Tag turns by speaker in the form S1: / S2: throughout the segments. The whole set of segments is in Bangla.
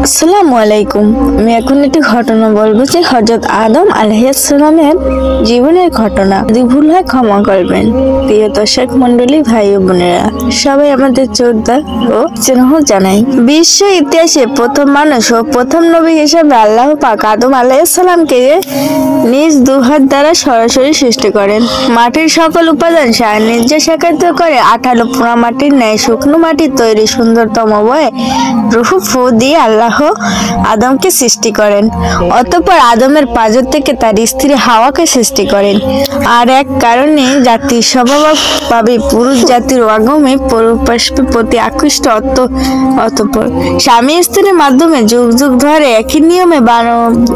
S1: আসসালামু আলাইকুম। আমি এখন একটি ঘটনা বলবো যে হযরত আদম আলাইহিস সালামের জীবনের ঘটনা। যদি ভুল হয় ক্ষমা করবেন। প্রিয় দর্শক মণ্ডলী, ভাই ও বোনেরা, সবাই আমাদের শ্রদ্ধা ও স্নেহ জানাই। বিশ্ব ইতিহাসে প্রথম মানুষ ও প্রথম নবী হিসেবে আল্লাহ পাক আদম আলাইহিস সালামকে নিজ দুহাত দ্বারা সরাসরি সৃষ্টি করেন। মাটির সকল উপাদান সান্নিধ্যে একত্রিত করে আঠালো পোড়া মাটির ন্যায় শুকনো মাটির তৈরি সুন্দরতম বয়ে রূহ ফু দিয়ে আল্লাহ আদমকে সৃষ্টি করেন। অতঃপর আদমের পাঁজর থেকে তার স্ত্রী হাওয়াকে সৃষ্টি করেন। আর এক কারণে জাতির স্বভাবভাবে পুরুষ জাতির আগমে পরস্পরের প্রতি আকৃষ্ট। অতঃপর স্বামী স্ত্রীর মাধ্যমে যুগ যুগ ধরে একই নিয়মে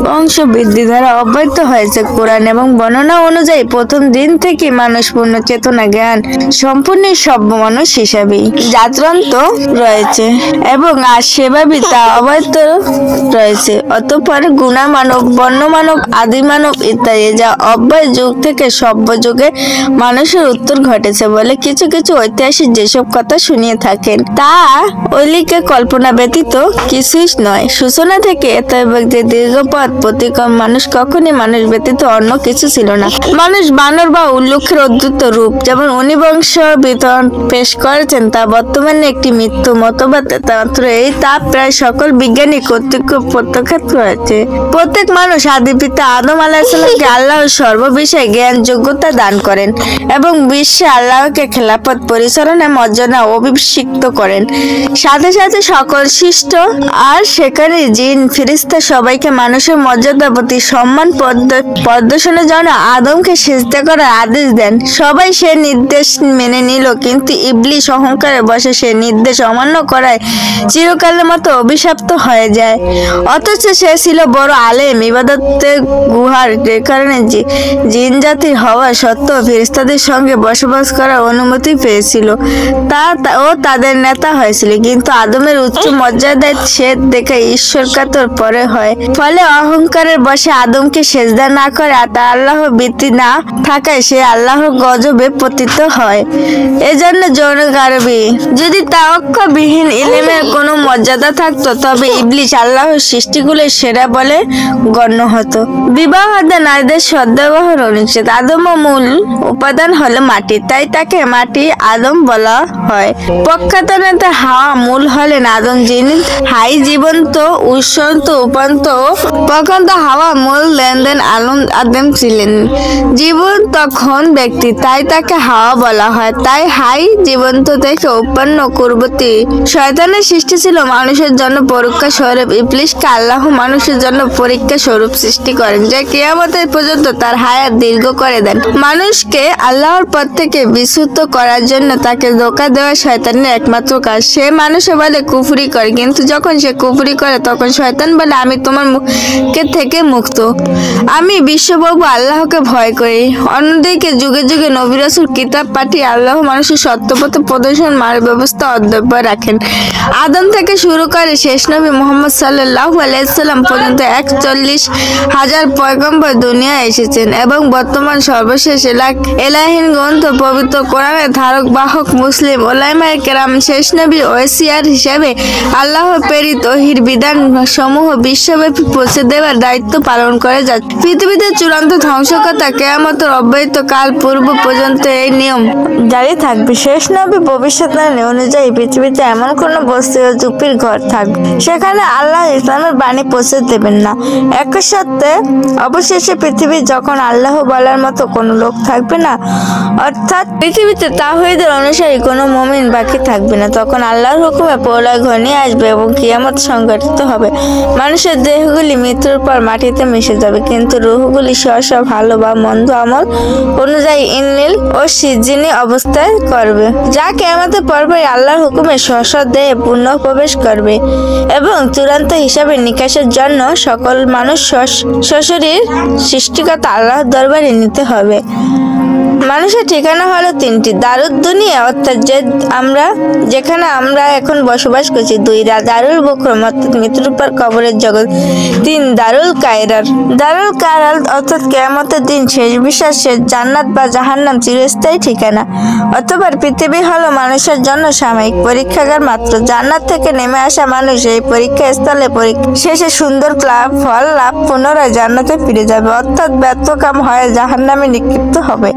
S1: বংশ বৃদ্ধি ধারা অব্যাহত হয়েছে। কোরআন এবং বর্ণনা অনুযায়ী প্রথম দিন থেকে মানুষ পূর্ণ চেতনা জ্ঞান সম্পূর্ণ সভ্য মানুষ হিসাবেই জাগ্রত রয়েছে এবং আজ সেভাবেই তা অব্যাহত রয়েছে। অতঃপর গুণা মানব, বন্য মানব, আদি মানব ইত্যাদি যা অব্যয় যুগ থেকে সভ্য যুগে মানুষের উত্তর ঘটেছে বলে কিছু কিছু ঐতিহাসিক যেসব কথা শুনিয়ে থাকেন তা ঐলিকে কল্পনা ব্যতীত কিছুই নয়। সূচনা থেকে এত ব্যক্তির দীর্ঘ পথ প্রতিক্রম মানুষ কখনই মানুষ ব্যতীত অন্য কিছু ছিল না। মানুষ বানর বা উল্লুখের অদ্ভুত রূপ যেমন অনিবংশ বিতরণ পেশ করেছেন তা বর্তমানে একটি মৃত্যু মতবাদ মাত্র। এই তা প্রায় সকল বিজ্ঞানী কর্তৃক প্রত্যাখ্যাত হয়েছে। প্রত্যেক মানুষ আদি পিতা আদম আলাইহিস সালামকে আল্লাহ সর্ববিষয়ে জ্ঞান যোগ্যতা দান করেন এবং বিশ্বে আল্লাহকে খেলাফত পরিচালনায় মর্যাদা অভিষিক্ত করেন। সাথে সাথে সকল সৃষ্ট আর সেখানে জিন ফেরেশতা সবাইকে মানুষের মর্যাদার প্রতি সম্মান প্রদর্শনের জন্য আদমকে সিজদা করার আদেশ দেন। সবাই সে নির্দেশ মেনে নিল, কিন্তু ইবলিস অহংকারে বসে সে নির্দেশ অমান্য করায় চিরকালের মতো অভিশপ্ত হয়ে যায়। অথচ সে ছিল বড় আলেম, ইবাদতের গুহার, যে কারণে জিন জাতির হওয়া সত্ত্বেও ফেরেশতাদের সঙ্গে বসবাস করার অনুমতি পেয়েছিল। ও তাদের নেতা হয়েছিল, কিন্তু আদমের উচ্চ মর্যাদায় সে দেখে ঈশ্বর কাতর পরে হয়। ফলে অহংকারের বসে আদমকে সেজদা না করে তা আল্লাহ ভীতি না থাকায় সে আল্লাহর গজবে পতিত হয়। এজন্য জনক আরবি যদি তাওয়াক্কুবিহীন ইলমের কোনো মর্যাদা থাকতো তবে ইবলিস আল্লাহর সৃষ্টিগুলোর সেরা বলে গণ্য হতো। বিবাহ নারীদের সদ্ব্যবহার অনুচ্ছেদ। আদম মূল উপাদান হলো মাটি, তাই তাকে মাটি আদম বলা হয়। প্রখ্যাত নেতা হাওয়া মূল হলেন আদম, যিনি হাই জীবন্ত উৎসন্ত উপান্ত প্রকান্ত হাওয়া মূল লেনদেন আদম ছিলেন জীবন তখন ব্যক্তি, তাই তাকে হাওয়া বলা হয়। তাই হাই জীবন্ত থেকে উৎপন্ন কুর্বতী শয়তানের সৃষ্টি ছিল মানুষের জন্য পরীক্ষা স্বরূপ। ইবলিসকে আল্লাহ মানুষের জন্য পরীক্ষা স্বরূপ সৃষ্টি করেন, যা কিয়ামতের পর্যন্ত তার হায়াত দীর্ঘ করে দেন। মানুষকে আল্লাহর পথ থেকে বিচ্যুত করার জন্য তাকে ধোঁকা দেওয়া শয়তানের একমাত্র কাজ। সে মানুষে বলে কুফরি করে, কিন্তু যখন সে কুফরি করে তখন শয়তান বলে আমি তোমার মুখে থেকে মুক্ত, আমি বিশ্বপ্রভু আল্লাহকে ভয় করি। অন্যদিকে যুগে যুগে নবী রাসূল কিতাব পাঠিয়ে আল্লাহ মানুষের সত্যপথ প্রদর্শন মার্গ ব্যবস্থা অব্যাহত রাখেন। আদম থেকে শুরু করে শেষ নবী মুহাম্মদ সাল্লাল্লাহু আলাইহি সাল্লাম পর্যন্ত 41,000 পয়গম্বর দুনিয়ায় এসেছেন এবং বর্তমান সর্বশেষ এলাহীন গ্রন্থ পবিত্র কোরআনের ধারক বাহক মুসলিম উলামায়ে কেরাম শেষ নবী ওয়াসিয়ার হিসেবে আল্লাহর প্রেরিত ওহীর বিধান সমূহ বিশ্বব্যাপী পৌঁছে দেওয়ার দায়িত্ব পালন করে যাচ্ছে। পৃথিবীতে চূড়ান্ত ধ্বংসকতা কিয়ামতের অব্যবহিত কাল পূর্ব পর্যন্ত এই নিয়ম জারি থাকবে। শেষ নবী ভবিষ্যৎবাণী অনুযায়ী পৃথিবীতে এমন কোন বস্তি ও চুপির ঘর থাকবে সেখানে আল্লাহ ইসলামের বাণী পৌঁছে দেবেন না। একই সাথে অবশেষে পৃথিবী যখন আল্লাহ বলার মতো কোনো লোক থাকবে না, অর্থাৎ পৃথিবীতে তাওহীদের অনুসারী কোনো মুমিন বাকি থাকবে না, তখন আল্লাহর হুকুমে প্রলয় ঘনিয়ে আসবে এবং কিয়ামত সংঘটিত হবে। মানুষের দেহগুলি মৃত্যুর পর মাটিতে মিশে যাবে, কিন্তু রূহগুলি স্ব ভালো বা মন্দ আমল অনুযায়ী ইন্নিল ও সিজিনি অবস্থায় করবে, যা কিয়ামতের পরপরই আল্লাহর হুকুমে স্ব দেহে পুনঃ প্রবেশ করবে এবং চূড়ান্ত হিসাবে নিকাশের জন্য সকল মানুষ সশরীর সৃষ্টিকর্তা আল্লাহর দরবারে নিতে হবে। মানুষের ঠিকানা হলো তিনটি, দারুদ দুনিয়া অর্থাৎ যেখানে আমরা এখন বসবাস করছি, 2 দারুল বুকরম অর্থাৎ মৃত্যুর পর কবরের জগৎ, 3 দারুল কায়রার অর্থাৎ কিয়ামতের দিন শেষ বিশ্বাস, শেষ জান্নাত বা জাহান্নাম চিরস্থায়ী ঠিকানা। অথবা পৃথিবী হলো মানুষের জন্য সাময়িক পরীক্ষাগার মাত্র। জান্নাত থেকে নেমে আসা মানুষ এই পরীক্ষা স্থলে শেষে সুন্দর ফল লাভ পুনরায় জান্নাতে ফিরে যাবে, অর্থাৎ ব্যর্থকাম হয়ে জাহান্নামে নিক্ষিপ্ত হবে।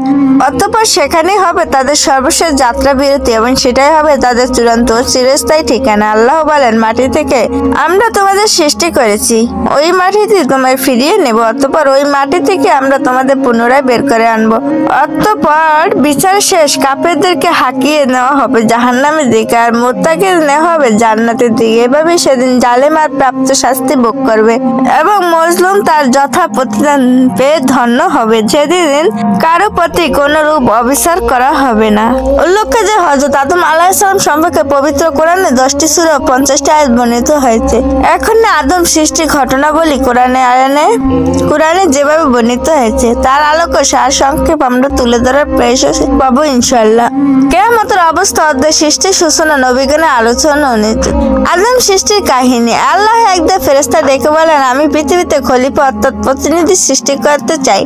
S1: অতঃপর সেখানেই হবে তাদের সর্বশেষ যাত্রা বিরতি এবং সেটাই হবে তাদের চূড়ান্ত চিরস্থায়ী ঠিকানা। আল্লাহ বলেন, মাটি থেকে আমরা তোমাদের সৃষ্টি করেছি, ওই মাটিতে তোমায় ফিরিয়ে নেব, অতঃপর ওই মাটি থেকে আমরা তোমাদের পুনরায় বের করে আনবো। অতঃপর বিচার শেষ, কাফেরদেরকে হাঁকিয়ে নেওয়া হবে জাহান্নামের দিকে আর মুত্তাকিদের নেওয়া হবে জান্নাতের দিকে। এভাবে সেদিন জালেম আর প্রাপ্ত শাস্তি ভোগ করবে এবং মজলুম তার যথা প্রতিদান পেয়ে ধন্য হবে। সেদিন কারো প্রতি কোন রূপ অবিচার করা হবে না। উল্লেখ্য যে হযরত আদম আলাইহিস সালাম সম্পর্কে পবিত্র কোরআনে 10টি সূরা ও 50টি আয়াত বর্ণিত হয়েছে। এখন আদম সৃষ্টির ঘটনাবলী কোরআনে যেভাবে বর্ণিত হয়েছে তার আলোকে সার সংক্ষেপ আমরা তুলে ধরার প্রয়াস পাবো ইনশাআল্লাহ। কিয়ামতের অবস্থা অধ্যায় সৃষ্টির সূচনা নবীগণের আলোচনা অনুযায়ী। আদম সৃষ্টির কাহিনী। আল্লাহ একদা ফেরেশতা ডেকে বলেন, আমি পৃথিবীতে খলিফা অর্থাৎ প্রতিনিধি সৃষ্টি করতে চাই।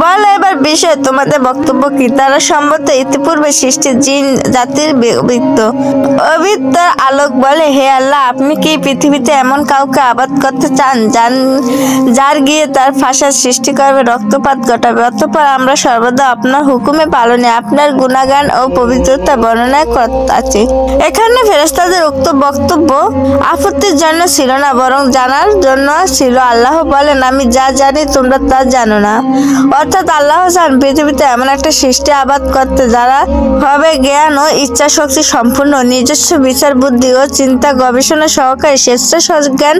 S1: বলে এবার বিষয় তোমাদের বক্তব্য কি? তারা সম্ভবত ইতিপূর্বে সৃষ্টির জিন জাতির অভিত্ত আলোক বলে, হে আল্লাহ, আপনি কি পৃথিবীতে এমন কাউকে আবাদ করতে চান যার গিয়ে তার ফাসাদ সৃষ্টি করবে, রক্তপাত ঘটাবে? অতঃপর আমরা সর্বদা আপনার হুকুমে পালনে আপনার গুণাগান ও পবিত্রতা বর্ণনা আছে। এখানে ফেরেশতাদের উক্ত বক্তব্য আপত্তির জন্য ছিল না, বরং জানার জন্য ছিল। আল্লাহ বলেন, আমি যা জানি তোমরা তা জানো না। অর্থাৎ আল্লাহ চান পৃথিবীতে এমন একটা সৃষ্টি আবাদ করতে যারা হবে জ্ঞান ও ইচ্ছা শক্তি সম্পূর্ণ, নিজস্ব বিচার বুদ্ধি ও চিন্তা গবেষণা সহকারে স্বেচ্ছাজ্ঞান,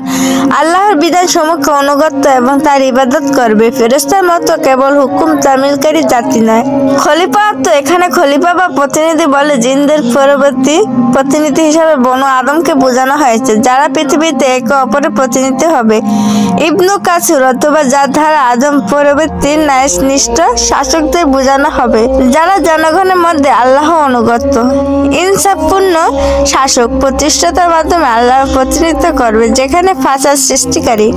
S1: আল্লাহর বিধান সম্মুখে অনুগত এবং তার ইবাদত করবে। ফেরেশতার মতো কেবল হুকুম তামিলকারী জাতি নয়। খলিফা তো এখানে খলিফা বা প্রতিনিধি বলে জিনদের পরবর্তী প্রতিনিধি হিসাবে বনু আদমকে বোঝানো হয়েছে, যারা পৃথিবীতে একে অপরের প্রতিনিধি হবে। ইবনু কাসির অথবা যার ধারা আদম পরবর্তী ন্যায়নিষ্ঠ শাসকদের বোঝানো হবে, যারা জনগণের মধ্যে আল্লাহ অনুগত ইনসাফপূর্ণ শাসক প্রতিষ্ঠাতার মাধ্যমে আল্লাহর প্রতিনিধিত্ব করবে, যেখানে ফাসাদ সৃষ্টিকারী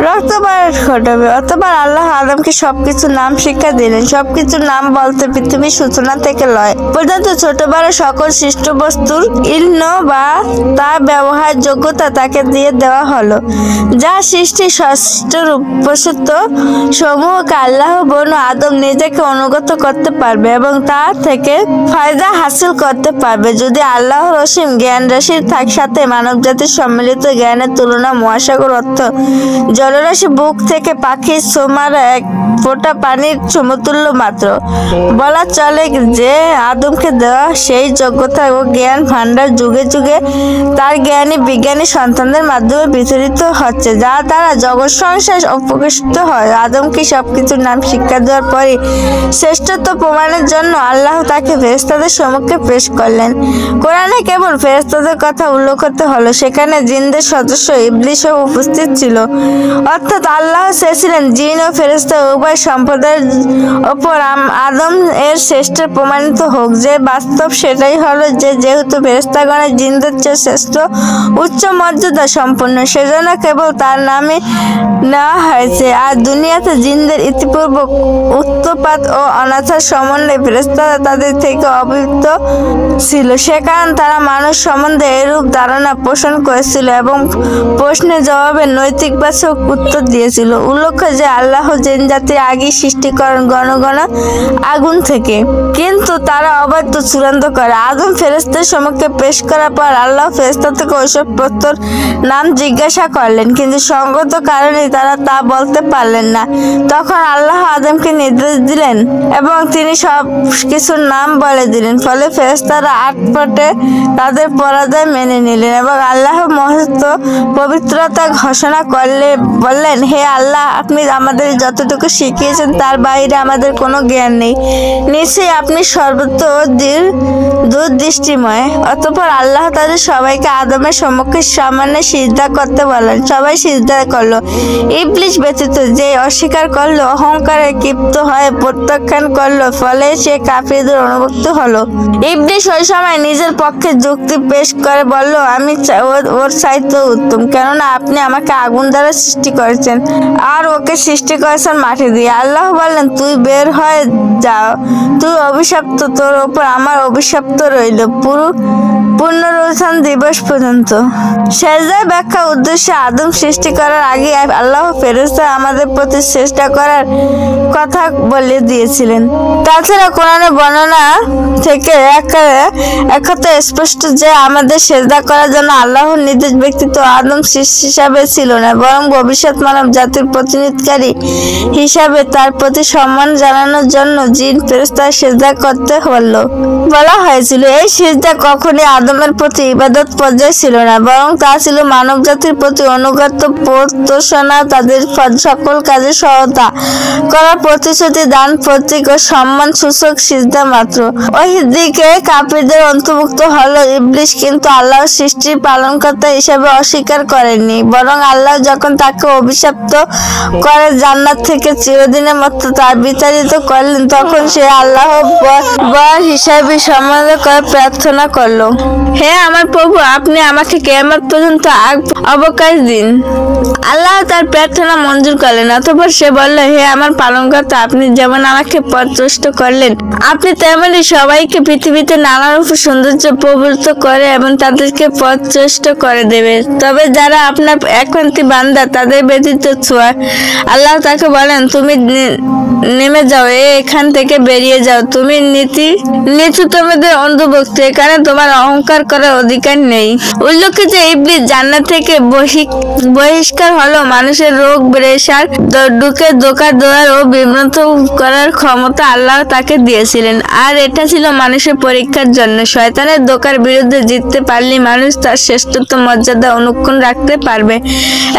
S1: রক্তপাত ঘটাবে। অথবা আল্লাহ আদমকে সবকিছু নাম শিক্ষা দিলেন। সবকিছুর নাম বলতে পৃথিবীর সূচনা থেকে লয় পর্যন্ত ছোট বড় সকল সৃষ্ট বস্তুর ইলম বা তা ব্যবহার যোগ্যতা তাকে দিয়ে দেওয়া হলো, যা সৃষ্টি ষষ্ঠ রূপসূত্র সমূহকে আল্লাহ বনু আদম নিজেকে অনুগত করতে পারবে এবং তা থেকে ফায়দা হাসিল করতে পারবে। যদি আল্লাহর অসীম জ্ঞান রাশির সাথে মানব জাতির সম্মিলিত জ্ঞানের তুলনা মহাসাগর অর্থ জলরাশি বুক থেকে পাখির ছোমার এক ফোঁটা পানির সমতুল্য মাত্র। বলা চলে যে আদমকে দেওয়া সেই যোগ্যতা ও জ্ঞান ভান্ডার যুগে যুগে তার জ্ঞানী বিজ্ঞানী সন্তানদের মাধ্যমে বিতরিত হচ্ছে, যা দ্বারা জগৎ সংসার উপকৃষ্ট হয়। আদমকে সবকিছুর নাম শিক্ষা দেওয়ার পরে শ্রেষ্ঠত্ব প্রমাণের জন্য আল্লাহ তাকে ফেরেশতাদের সম্মুখে পেশ করলেন। কোরআনে কেবল ফেরেশতাদের কথা উল্লেখ করতে হলো, সেখানে জিনদের সদস্য ইবলীসও উপস্থিত ছিল। অর্থাৎ আল্লাহ চেয়েছিলেন জিন ও ফেরেশতা উভয় সম্প্রদায়ের ওপর আদম এর শ্রেষ্ঠ প্রমাণিত হোক। যে বাস্তব সেটাই হলো যে যেহেতু ফেরেশতাগণের জিনদের চেয়ে শ্রেষ্ঠ উচ্চ মর্যাদা সম্পন্ন, সেজন্য কেবল তার নামে নেওয়া হয়েছে। আর দুনিয়াতে জিনদের ইতিপূর্ব উৎপাত ও অনাচার সম্বন্ধে ফেরেশতারা তাদের থেকে অবহিত ছিল, সে কারণ তারা মানুষ সম্বন্ধে এরূপ ধারণা পোষণ করেছিল এবং প্রশ্নের জবাবে নৈতিকবাচক উত্তর দিয়েছিল। উল্লেখ্য যে আল্লাহ জিন জাতি আগেই সৃষ্টি করেন গণগণ আগুন থেকে, কিন্তু তারা অবাধ্য চূড়ান্ত করে। আদম ফেরেশতাদের সম্মুখে পেশ করার পর আল্লাহ ফেরেশতা থেকে ওইসব প্রত্যেক নাম জিজ্ঞাসা করলেন, কিন্তু সঙ্গত কারণে তারা তা বলতে পারলেন না। তখন আল্লাহ আদমকে নির্দেশ দিলেন এবং তিনি সব কিছুর নাম বলে দিলেন। ফলে ফেরেশতারা আটপটে তাদের পরাজয় মেনে নিলেন এবং আল্লাহর মহত্ব পবিত্রতা ঘোষণা করলে বললেন, হে আল্লাহ, আপনি আমাদের যতটুকু শিখিয়েছেন তার বাইরে আমাদের কোনো জ্ঞান নেই। নিশ্চয়ই আপনি সর্বত্র দূরদৃষ্টিময়। অতঃপর আল্লাহ তাদের সবাইকে আদমের সম্মুখে সামান্য সিজদা করতে বলেন। সবাই সিজদা করলো, ইবলীস ব্যতীত, যে অস্বীকার করলো, অহংকারে ক্ষিপ্ত হয়ে প্রত্যাখ্যান করলো, ফলে সে কাফিরদের অনুভুক্ত হলো। ইবলিস ওই সময় নিজের পক্ষে যুক্তি পেশ করে বলল, আমি ওর চাইতে উত্তম, কেননা আপনি আমাকে আগুন দ্বারা সৃষ্টি করেছেন আর ওকে সৃষ্টি করেছেন মাটি দিয়ে। আল্লাহ বললেন, তুই বের হয়ে যাও, তুই অভিশপ্ত, তোর ওপর আমার অভিশপ্ত রইল পুনরুত্থান দিবস পর্যন্ত। সেজদার ব্যাখ্যা উদ্দেশ্যে আদম সৃষ্টি করার আগে আল্লাহ ফেরেশতা আমাদের প্রতি চেষ্টা করার কথা বলে দিয়েছিলেন। তাছাড়া কোরআনের বর্ণনা থেকে একথা স্পষ্ট যে আমাদের সেজদা করার জন্য আল্লাহর নির্দেশ ব্যক্তিত্ব আদম হিসাবে ছিল না, বরং ভবিষ্যৎ মানব জাতির প্রতিনিধিকারী হিসাবে তার প্রতি সম্মান জানানোর জন্য জিন ফেরেশতা সেজদা করতে বলা হয়েছিল। এই সেজদা কখনই আদমের প্রতি ইবাদত পর্যায়ে ছিল না, বরং তা ছিল মানব জাতির প্রতি অনুগত প্রত্যাশা, তাদের সকল কাজে সহায়তা করার প্রতিশ্রুতি দান, প্রতীক ও সম্মান সূচক সিজদা মাত্র। ওই দিকে কাফিরদের অন্তর্ভুক্ত হলো ইবলিস, কিন্তু আল্লাহর সৃষ্টির পালনকর্তা হিসেবে অস্বীকার করেননি, বরং আল্লাহ যখন তাকে অভিশপ্ত করে জান্নাত থেকে চিরদিনের মতো তার বিতাড়িত করলেন, তখন সে আল্লাহ বর হিসাবে সম্মান করে প্রার্থনা করলো, হে আমার প্রভু, আপনি আমাকে কিয়ামত পর্যন্ত অবকাশ দিন। আল্লাহ তার প্রার্থনা মঞ্জুর করলেন। অতঃপর সে বলল, হে আমার পালনকর্তা, আপনি যেমন আমাকে পথভ্রষ্ট করলেন, আপনি তেমনি সবাইকে পৃথিবীতে নানা রূপ সৌন্দর্য প্রবৃত্ত করে এবং তাদেরকে পথভ্রষ্ট করে দেবে। তবে যারা আপনার একান্তী বান্দা, তাদের ব্যতীত ছোঁয়া। আল্লাহ তাকে বলেন, তুমি নেমে যাও, এখান থেকে বেরিয়ে যাও, তুমি নিচুতমদের অন্তর্ভুক্ত, এখানে তোমার অহংকার করার অধিকার নেই। উল্লেখ্য যে ইবলিস জান্নাত থেকে বহিষ্কার হলো মানুষের রোগ প্রেসার ঢুকে ধোঁকা দেওয়ার ও বিভ্রান্ত করার ক্ষমতা আল্লাহ তাকে দিয়েছিলেন, আর এটা ছিল মানুষের পরীক্ষার জন্য। শয়তানের ধোঁকার বিরুদ্ধে জিততে পারলে মানুষ তার শ্রেষ্ঠত্ব মর্যাদা অনুক্ষণ রাখতে পারবে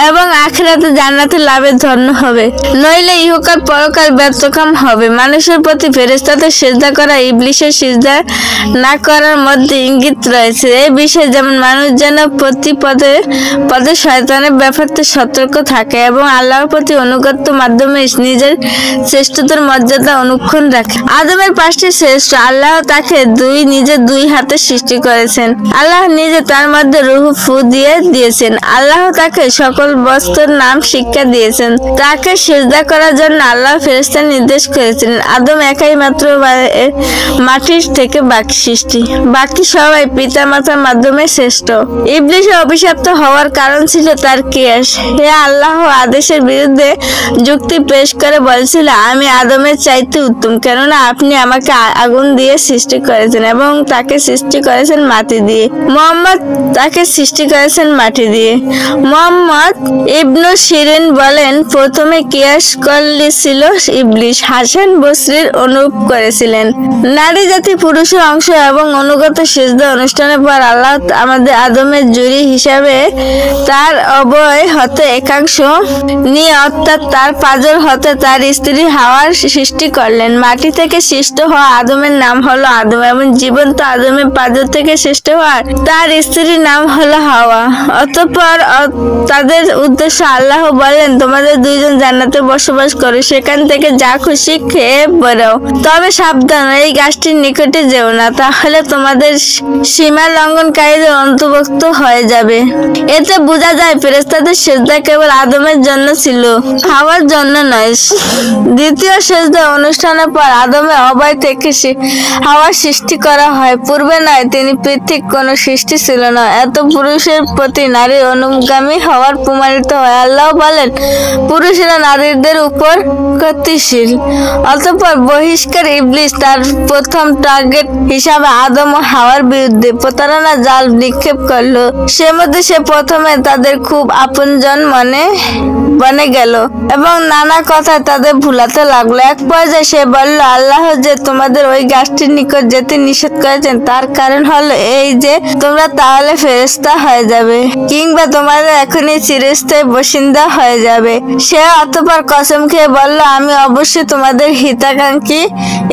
S1: এবং আখিরাতে জান্নাতে লাভের ধন্য হবে, নইলে ইহকাল পরকাল ব্যর্থকাম হবে। মানুষের প্রতি ফেরেশতাদের সিজদা করা ইবলিসের সিজদা না করার মধ্যে ইঙ্গিত রয়েছে। এই বিষয়ে যেমন মানুষ যেন প্রতি পদে শয়তানের ব্যাপারে সতর্ক থাকে এবং আল্লাহর প্রতি অনুগত মাধ্যমে নিজের শ্রেষ্ঠতার মর্যাদা অনুক্ষণ রাখে। আদমের পাশটি শ্রেষ্ঠ। আল্লাহ তাকে নিজে দুই হাতে সৃষ্টি করেছেন। আল্লাহ নিজে তার মধ্যে রূহ ফু দিয়েছেন। আল্লাহ তাকে সকল বস্তুর নাম শিক্ষা দিয়েছেন। তাকে সিজদা করার জন্য আল্লাহ ফেরেশতা নির্দেশ করেছিলেন। আদম একাই মাত্র মাটির থেকে বাকি সৃষ্টি, বাকি সবাই পিতা মাতার মাধ্যমে শ্রেষ্ঠ। ইবলিসের অভিশপ্ত হওয়ার কারণ ছিল তার কিয়াস। হে আল্লাহ আদেশের বিরুদ্ধে যুক্তি পেশ করে বলছিল, আমি আদমের চাইতে উত্তম, কেননা আপনি আমাকে আগুন দিয়ে সৃষ্টি করেছেন এবং তাকে সৃষ্টি করেছেন মাটি দিয়ে। মুহাম্মদ তাকে সৃষ্টি করেছেন মাটি দিয়ে। মুহাম্মদ ইবনু সিরিন বলেন, প্রথমে কিয়াস ছিল ইবলিস। হাসান বসরির অনুরূপ করেছিলেন। নারী জাতি পুরুষের অংশ এবং অনুগত সিজদা অনুষ্ঠানের পর আল্লাহ আমাদের আদমের জুরি হিসাবে তার অবয় হতে একাংশ নিয়ে, অর্থাৎ তার পাঁজর হতে তার স্ত্রী হাওয়ার সৃষ্টি করলেন। মাটি থেকে সৃষ্ট হওয়া আদমের নাম হলো আদম এবং জীবন্ত আদমের পাঁজর থেকে সৃষ্ট হওয়ার তার স্ত্রীর নাম হলো হাওয়া। অতঃপর তাদের উদ্দেশ্য আল্লাহ বলেন, তোমাদের দুইজন জান্নাতে বসবাস করো, সেখান থেকে যা খুশি খেয়ে বেরো, তবে সাবধান, এই গাছটির নিকটে যেও না, তাহলে তোমাদের সীমা লঙ্ঘনকারীদের অন্তর্ভুক্ত হয়ে যাবে। এতে বোঝা যায় ফেরেশতাদের সিজদা কেবল আদমের জন্য ছিল, হাওয়ার জন্য নয়। দ্বিতীয় সিজদা অনুষ্ঠানের পর আদমের অবয় থেকে হাওয়ার সৃষ্টি করা হয়। পূর্বে নয়, তিনি পৃথক কোনো সৃষ্টি ছিল না। এত পুরুষের প্রতি নারীর অনুগামী হওয়ার প্রমাণিত হয়। আল্লাহ বলেন, পুরুষেরা নারীদের উপর গতিশীল। অতঃপর বহিষ্কার ইবলিস তার প্রথম টার্গেট হিসাবে আদম ও হাওয়ার বিরুদ্ধে প্রতারণা জাল নিক্ষেপ করলো। সে মধ্যে সে প্রথমে তাদের খুব আপনজন বনে গেল এবং নানা কথায় তাদের ভুলাতে লাগলো। এক পর্যায়ে সে বলল, আল্লাহ যে তোমাদের ওই গাছটির নিকট যেতে নিষেধ করেছেন, তার কারণ হলো এই যে তোমরা তাহলে ফেরেশতা হয়ে যাবে, কিংবা তোমাদের এখনই চিরস্থায়ী বাসিন্দা হয়ে যাবে। সে অতঃপর কসম খেয়ে বলল, আমি অবশ্যই তোমাদের হিতাকাঙ্ক্ষী।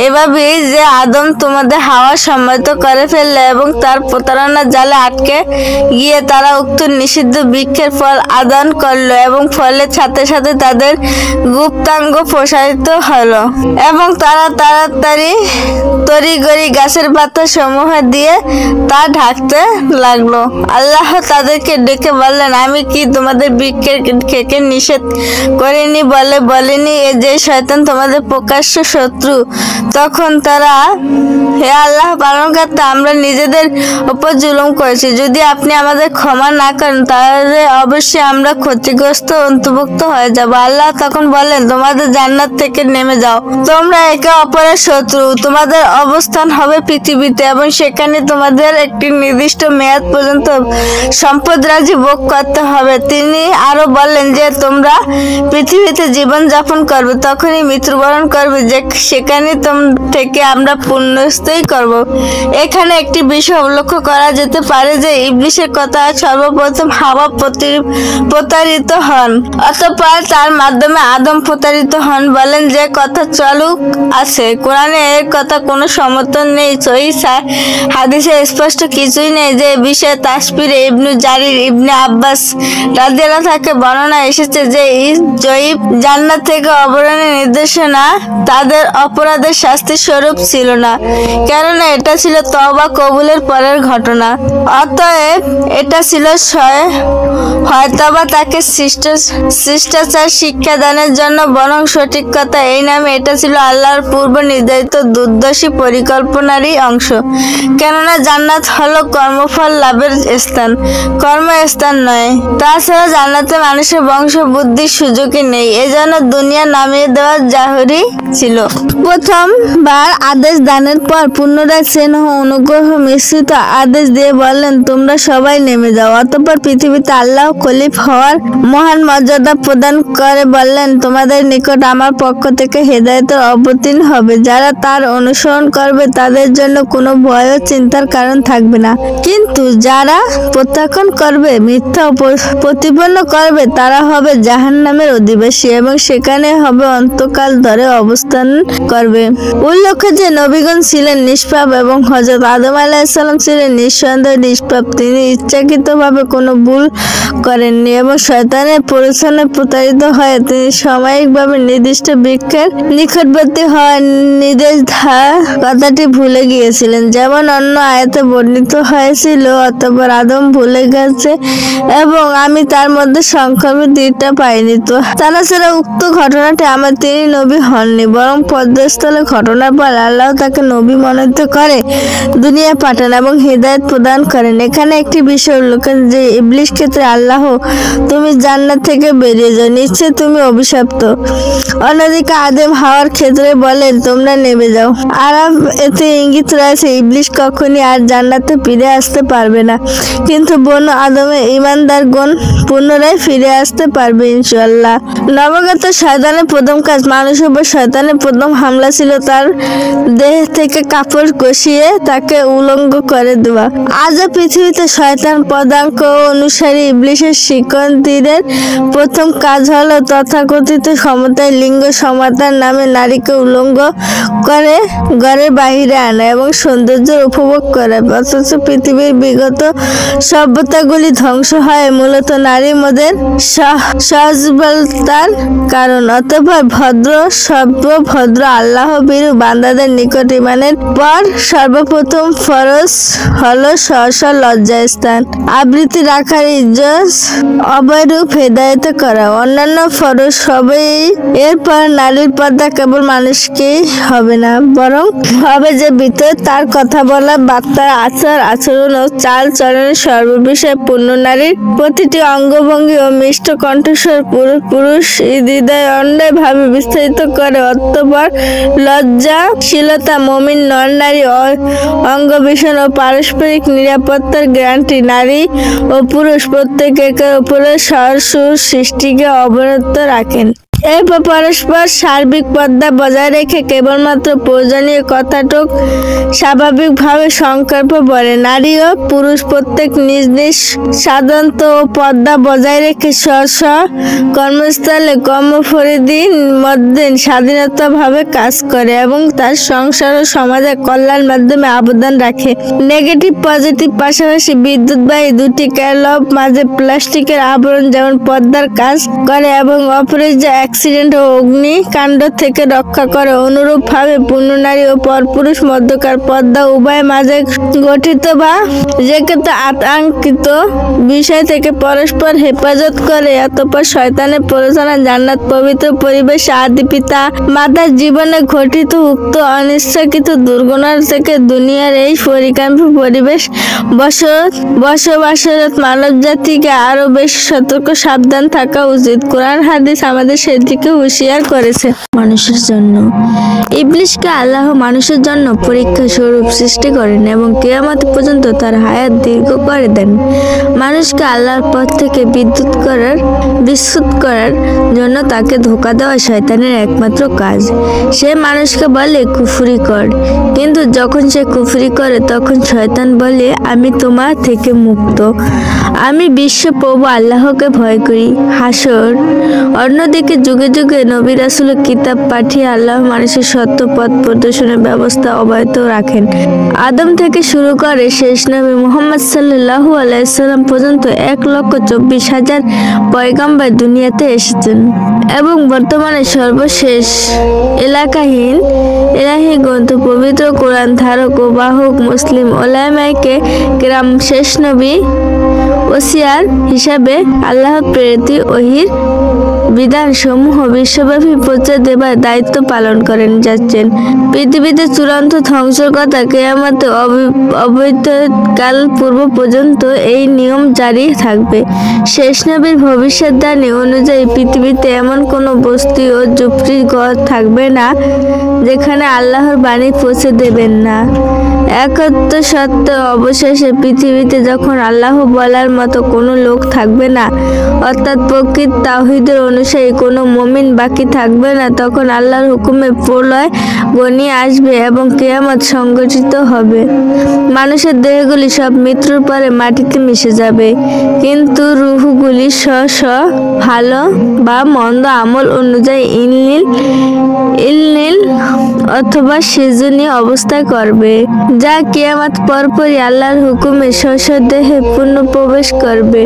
S1: এভাবেই যে আদম তোমাদের হাওয়া সম্মত করে ফেলল এবং তার প্রতারণা জালে আটকে গিয়ে তারা উক্ত নিষিদ্ধ বৃক্ষের ফল আদান করলো এবং ফলে সাথে সাথে তাদের গুপ্তাঙ্গ প্রসারিত হলো এবং তারা তাড়াতাড়ি তড়িঘড়ি গাছের পাতা সমূহ দিয়ে তা ঢাকতে লাগলো। আল্লাহ তাদেরকে ডেকে বললেন, আমি কি তোমাদের বৃক্ষের খেতে নিষেধ করিনি? বলিনি যে শয়তান তোমাদের প্রকাশ্য শত্রু? তখন তারা, হে আল্লাহ পালনকর্তা, আমরা নিজেদের উপর জুলুম করেছি। যদি আপনি আমাদের ক্ষমা না করেন তাহলে অবশ্যই আমরা ক্ষতিগ্রস্ত অন্তর্ভুক্ত হয়ে যাব। আল্লাহ তখন বললেন, তোমাদের জান্নাত থেকে নেমে যাও, তোমরা একে অপরের শত্রু। তোমাদের অবস্থান হবে পৃথিবীতে এবং সেখানে তোমাদের একটি নির্দিষ্ট মেয়াদ পর্যন্ত সম্পদ রাজি ভোগ করতে হবে। তিনি আরো বললেন যে তোমরা পৃথিবীতে জীবন যাপন করবে, তখনই মৃত্যুবরণ করবে, যে সেখানে থেকে আমরা পুনরুত্থিত করব। এখানে একটি বিষয় উল্লেখ করা যেতে পারে যে ইবলীসের কথা সর্বপ্রথম হাওয়া প্রতারিত হন, অতঃপর তার মাধ্যমে আদম প্রতারিত হন। বলেন যে কথা চালুক আছে, কোরআনে এর কথা কোনো সমর্থন নেই, সহিহ হাদিসে স্পষ্ট কিছুই নেই যে বিষয়ে। তাসবিরে ইবনে জারির ইবনে আব্বাস রাদিয়াল্লাহু থেকে বর্ণনা এসেছে যে জয়ীব জান্নাত থেকে অবরণের নির্দেশনা তাদের অপরাধের শাস্তি স্বরূপ ছিল না, কেননা এটা ছিল তওবা কবুলের পরের ঘটনা। অতএব এটা ছিল হয়তোবা তাকে শিষ্টাচার শিক্ষাদানের জন্য, বরং সঠিক কথা এই নামে এটা ছিল আল্লাহর পূর্ব নির্ধারিত দুর্দশী পরিকল্পনারই অংশ। কেননা জান্নাত হলো কর্মফল লাভের স্থান, কর্মস্থান নয়। তাছাড়া জান্নাতে মানুষের বংশ বুদ্ধির সুযোগই নেই, এজন্য দুনিয়া নামিয়ে দেওয়া জরুরি ছিল। প্রথমবার আদেশ দানের পর পুনরায় স্নেহ অনুগ্রহ মিশ্রিত আদেশ দিয়ে বললেন, তোমরা সবাই নেমে যাও। অতঃপর পৃথিবীতে আল্লাহ খলিফ হওয়ার মহান মর্যাদা প্রদান করে বললেন, তোমাদের নিকট আমার পক্ষ থেকে হেদায়েতের অবতীর্ণ হবে। যারা তার অনুসরণ করবে তাদের জন্য কোনো ভয় ও চিন্তার কারণ থাকবে না, কিন্তু যারা প্রত্যাখ্যান করবে, মিথ্যা প্রতিপন্ন করবে, তারা হবে জাহান্নামের অধিবাসী এবং সেখানে হবে অন্তকাল ধরে অবস্থান করবে। উল্লেখ্য যে নবীগণ ছিলেন নিষ্পাপ এবং হযরত আদম আলাইহিস সালাম ছিলেন নিঃসন্দেহে নিষ্পাপ। তিনি ইচ্ছাকৃতভাবে কোনো ভুল করেননি এবং শয়তানের প্ররোচনায় প্রতারিত হয়ে তিনি সাময়িকভাবে নির্দিষ্ট বৃক্ষের নিকটবর্তী হওয়ার নির্দেশ কথাটি ভুলে গিয়েছিলেন, যেমন অন্য আয়াতে বর্ণিত হয়েছিল। অতঃপর আদম ভুলে গেছে এবং আমি তার মধ্যে সংক্ষেপে তীরটা পাইনি। তো তাছাড়া উক্ত ঘটনাটি আমার তিনি নবী হননি, বরং পর্যায়স্থলে ঘটনার পর আল্লাহ তাকে নবী মনোনীত করে দুনিয়া পাঠান এবং হিদায়াত প্রদান করেন। এখানে একটি বিষয় উল্লেখ যে ইবলীস ক্ষেত্রে আল্লাহ, তুমি জান্নাত থেকে বেরিয়ে যাও, নিশ্চয় তুমি অভিশপ্ত। অন্যদিকে আদম হাওয়ার ক্ষেত্রে বলেন, তোমরা নেমে যাও। আরব এতে ইঙ্গিত রয়েছে ইবলীস কখনই আর জান্নাতে ফিরে আসতে পারবে না, কিন্তু বনু আদমের ঈমানদারগণ পুনরায় ফিরে আসতে পারবে ইনশাআল্লাহ। নবাগত শয়তানের প্রথম কাজ, মানুষের উপর শয়তানের প্রথম হামলা ছিল তার দেহ থেকে কাপড় কষিয়ে তাকে উলঙ্গ করে দেওয়া। আজও পৃথিবীতে শয়তান পদাঙ্ক অনুসারী ইবলীসের শিক্ষার্থীদের প্রথম কাজ হলো তথাকথিত সমতায় লিঙ্গ সমাতার নামে নারীকে উলঙ্গ করে ঘরের বাহিরে আনা এবং সৌন্দর্যের উপভোগ করে। অথচ পৃথিবীর বিগত সভ্যতাগুলি ধ্বংস হয় মূলত নারী মদের সহজবলতার কারণ। অতঃপর ভদ্র আল্লাহ ভীরু বান্দাদের নিকট ঈমানের পর সর্বপ্রথম ফরজ হলো সহসা লজ্জাস্থান আবৃত্তি রাখার ইজ্জত অবৈরূপ হেদায়েত করা। অন্যান্য ফরজ সবই এরপর নারীর পর্দা কেবল মানুষকেই হবে না, বরং হবে যে ভিতর তার কথা বলা, বার্তা, আচরণ ও চাল চলনের সর্ববিষয়ে পূর্ণ নারীর প্রতিটি অঙ্গভঙ্গি ও মিষ্ট কণ্ঠস্বর পুরুষ হৃদয় অন্যায় ভাবে বিস্তারিত করে। অতঃপর লজ্জাশীলতা মুমিন নর নারী অঙ্গভীষণ ও পারস্পরিক নিরাপত্তার গ্যারান্টি। নারী ও পুরুষ প্রত্যেক একে অপরের সৃষ্টিকে অবরত রাখেন। এরপর পরস্পর সার্বিক পর্দা বজায় রেখে কেবলমাত্র প্রয়োজনীয় কথাটুক স্বাভাবিকভাবে সংকল্প বলে। নারী ও পুরুষ প্রত্যেক নিজ নিজ সাধারণত ও পর্দা বজায় রেখে স্ব কর্মস্থলে কর্মপরিধির মধ্যে স্বাধীনতাভাবে কাজ করে এবং তার সংসার ও সমাজের কল্যাণ মাধ্যমে অবদান রাখে। নেগেটিভ পজিটিভ পাশাপাশি বিদ্যুৎবাহী দুটি ক্যালব মাঝে প্লাস্টিকের আবরণ যেমন পর্দার কাজ করে এবং অপরিহার্য অ্যাক্সিডেন্ট ও অগ্নিকাণ্ড থেকে রক্ষা করে, অনুরূপভাবে পূর্ণ নারী ও পরপুরুষ মধ্যকার পর্দা উভয় মাঝে গঠিত বা যেকৃত আতঙ্কিত বিষয় থেকে পরস্পর হেফাজত করে। অতঃপর শয়তানের প্ররোচনা জান্নাত পবিত্র পরিবেশ আদি পিতা মাতার জীবনে ঘটিত উক্ত অনিচ্ছাকৃত দুর্ঘটনা থেকে দুনিয়ার এই পরিকাম্পী পরিবেশ বসবাসরত মানব জাতিকে আরো বেশি সতর্ক সাবধান থাকা উচিত। কোরআন হাদিস আমাদের সেদিকে হুঁশিয়ার করেছে। মানুষের জন্য ইবলিশকে আল্লাহ মানুষের জন্য পরীক্ষা স্বরূপ সৃষ্টি করেন এবং কিয়ামত পর্যন্ত তার হায়াত দীর্ঘ করে দেন। মানুষকে আল্লাহর পথ থেকে বিচ্যুত করার জন্য তাকে ধোঁকা দেওয়া শয়তানের একমাত্র কাজ। সে মানুষকে বলে কুফরি কর, কিন্তু যখন সে কুফরি করে তখন শয়তান বলে আমি তোমার থেকে মুক্ত, আমি বিশ্ব প্রভু আল্লাহকে ভয় করি। হাসর অন্যদিকে যুগে যুগে নবী রাসূল কিতাব পাঠিয়ে আল্লাহ মানুষের সত্য পথ প্রদর্শনের ব্যবস্থা অব্যাহত রাখেন। আদম থেকে শুরু করে শেষ নবী মুহাম্মদ সাল্লাল্লাহু আলাইহি সাল্লাম পর্যন্ত 1,24,000 পয়গম্বর দুনিয়াতে এসেছেন এবং বর্তমানে সর্বশেষ এলাকাহীন ইলাহি গ্রন্থ পবিত্র কোরআন ধারক ও বাহক মুসলিম ওলামায়ে কেরাম শেষ নবী ওসিয়ার হিসাবে আল্লাহ প্রেরিত ওহীর বিধানসমূহ বিশ্বব্যাপী প্রচার দেবার দায়িত্ব পালন করেন যাচ্ছেন। পৃথিবীতে চূড়ান্ত ধ্বংসের কথা কিয়ামতে অবৈতকাল পূর্ব পর্যন্ত এই নিয়ম জারি থাকবে। শেষ নবীর ভবিষ্যদ্বাণী অনুযায়ী পৃথিবীতে এমন কোনো বস্তি ও ঝুপড়ি ঘর থাকবে না যেখানে আল্লাহর বাণী পৌঁছে দেবেন না। একত্ব সত্ত্বেও অবশেষে পৃথিবীতে যখন আল্লাহ বলার মতো কোনো লোক থাকবে না, অর্থাৎ প্রকৃত তাওহীদের অনুসারী কোনো মুমিন বাকি থাকবে না, তখন আল্লাহর হুকুমে প্রলয় ঘনিয়ে আসবে এবং কিয়ামত সংঘটিত হবে। মানুষের দেহগুলি সব মৃত্যুর পরে মাটিতে মিশে যাবে, কিন্তু রূহগুলি স্ব ভালো বা মন্দ আমল অনুযায়ী ইলনিল অথবা সেজনী অবস্থায় করবে, যা কিয়ামত পরপরই আল্লাহর হুকুমে স্ব দেহে পূর্ণ প্রবেশ করবে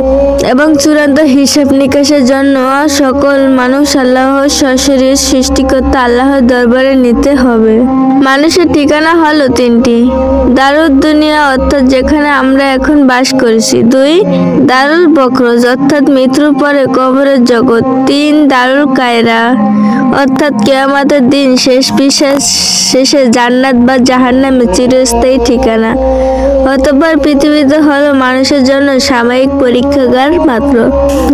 S1: এবং চূড়ান্ত হিসাব নিকাশের জন্য সকল মানুষ আল্লাহর সশরীর সৃষ্টিকর্তা আল্লাহর দরবারে নিতে হবে। মানুষের ঠিকানা হলো 3টি। দারুদ দুনিয়া অর্থাৎ যেখানে আমরা এখন বাস করছি। 2 দারুল বকরজ অর্থাৎ মৃত্যুর পরে কবরের জগৎ। 3 দারুল কায়রা অর্থাৎ কিয়ামতের দিন শেষে জান্নাত বা জাহান্নামে চিরস্থায়ী ঠিকানা। অতঃপর পৃথিবীতে হলো মানুষের জন্য সাময়িক পরীক্ষাগার মাত্র।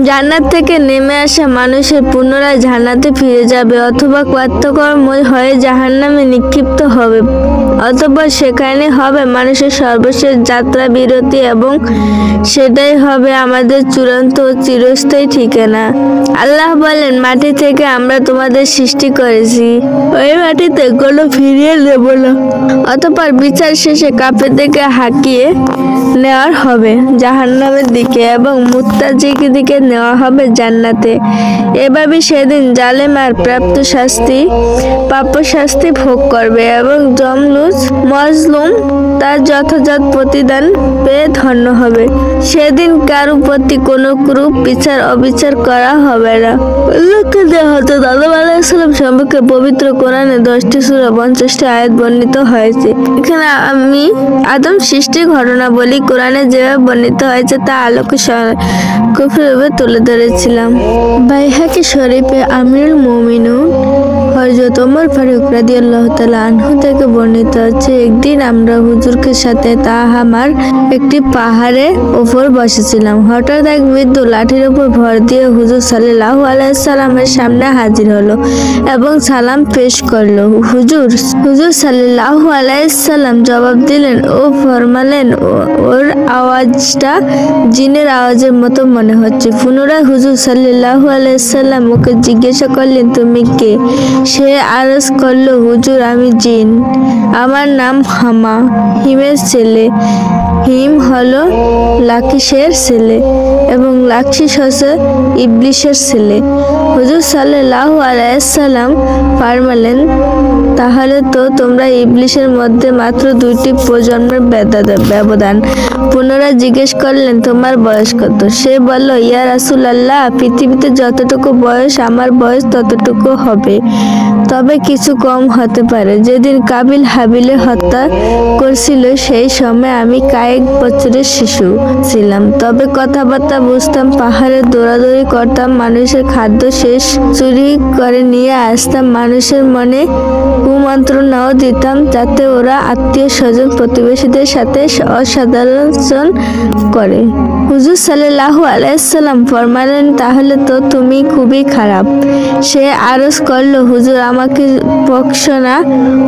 S1: জান্নাত থেকে নেমে আসা মানুষের পুনরায় জান্নাতে ফিরে যাবে অথবা কর্তকর্ম হয়ে জাহান্নামে নিক্ষিপ্ত হবে। অতঃপর সেখানে হবে মানুষের সর্বশেষ যাত্রা বিরতি এবং সেটাই হবে আমাদের চূড়ান্ত ও চিরস্থায়ী ঠিকানা। আল্লাহ বলেন, মাটি থেকে আমরা তোমাদের সৃষ্টি করেছি, ওই মাটিতে কোনো ফিরিয়ে দেব না। অতঃপর বিচার শেষে কাফেরদেরকে হাঁকিয়ে নেওয়া হবে জাহান্নামের দিকে এবং মুত্তাকিদের দিকে নেওয়া হবে জান্নাতে। এভাবে সেদিন জালেম আর প্রাপ্য শাস্তি ভোগ করবে এবং মজলুম তার যথাযথ প্রতিদান পেয়ে ধন্য হবে। সেদিন কারো প্রতি কোনো ক্রূপ বিচার অবিচার করা হবে না। হযরত আদম আলাইহিস সালাম সম্পর্কে পবিত্র কোরআনে 10টি সূরা 50টি আয়াত বর্ণিত হয়েছে। এখানে আমি আদম সৃষ্টির ঘটনা বলি কোরআনে যেভাবে বর্ণিত হয়েছে তা আলোকে সংক্ষেপে তুলে ধরেছিলাম। বাইহাকি শরীফে আমিরুল মুমিনুন হযরত ওমর ফারুক রাদিয়াল্লাহু তাআলা আনহু থেকে বর্ণিত আছে, একদিন আমরা হুজুরকে সাথে তাহামার একটি পাহাড়ের উপর বসেছিলাম। হঠাৎ এক বৃদ্ধ লাঠির উপর ভর দিয়ে হুজুর সাল্লাল্লাহু আলাইহি সাল্লামের সামনে হাজির হলো এবং সালাম পেশ করলো। হুজুর সাল্লাল্লাহু আলাইহি সাল্লাম জবাব দিলেন ও ফরমালেন, ওর আওয়াজটা জিনের আওয়াজের মতো মনে হচ্ছে। পুনরায় হুজুর সাল্লাল্লাহু আলাইহি সাল্লাম ওকে জিজ্ঞাসা করলেন, তুমি কে? সে আরজ করলো, হুজুর আমি জিন, আমার নাম হামা, হিমের ছেলে। হিম হলো লাকিসের ছেলে এবং লাকিস হচ্ছে ইবলিসের ছেলে। হুজুর সাল্লাল্লাহু আলাইহি সাল্লাম ফরমালেন, তাহলে তো তোমরা ইবলিসের মধ্যে মাত্র 2টি প্রজন্মের ব্যবধান। পুনরায় জিজ্ঞেস করলেন, তোমার বয়স কত? সে বলল, ইয়া রাসূলুল্লাহ, পৃথিবীতে যতটুকু বয়স আমার বয়স ততটুকু হবে, তবে কিছু কম হতে পারে। যেদিন কাবিল হাবিলে হত্যা করছিল সেই সময় আমি কয়েক বছরের শিশু ছিলাম, তবে কথাবার্তা বুঝতাম, পাহাড়ে দৌড়াদৌড়ি করতাম, মানুষের খাদ্য শেষ চুরি করে নিয়ে আসতাম, মানুষের মনে কুমন্ত্রণাও দিতাম যাতে ওরা আত্মীয় স্বজন প্রতিবেশীদের সাথে অসাধারণ করে। হুজুর সাল্লাল্লাহু আলাইহি সাল্লাম ফরমালেন, তাহলে তো তুমি খুবই খারাপ। সে আরজ করলো, হুজুর আমাকে ভর্ৎসনা